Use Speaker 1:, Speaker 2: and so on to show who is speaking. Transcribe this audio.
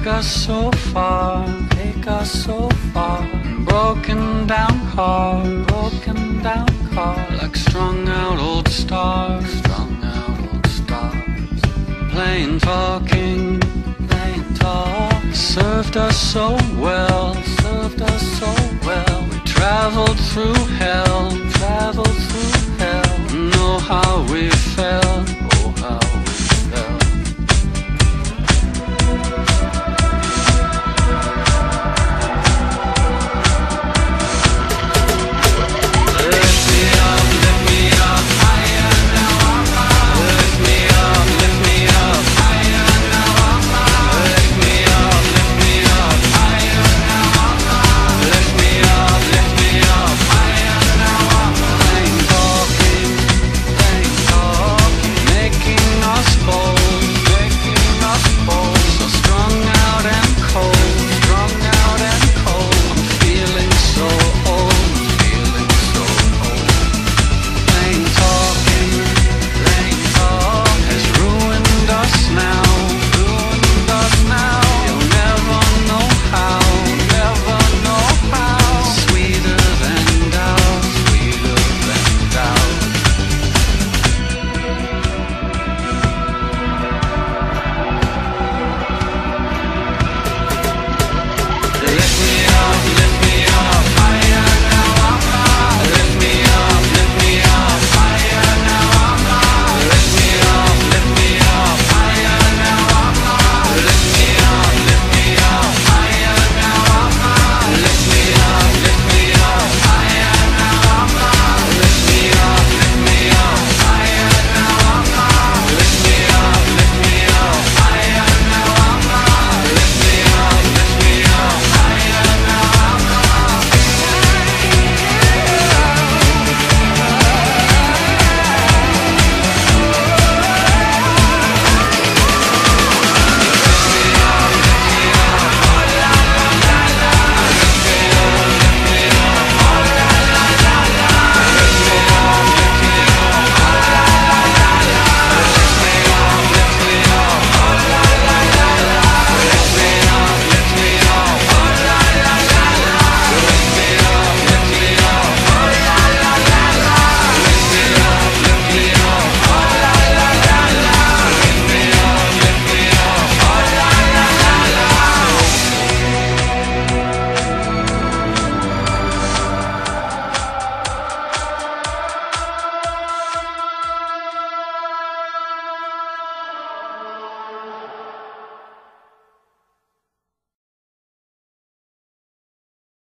Speaker 1: take us so far, take us so far. Broken down car, like strung out old stars, strung out old stars. Plain talking, plain talk, served us so well, served us so well. We traveled through hell, know how we felt.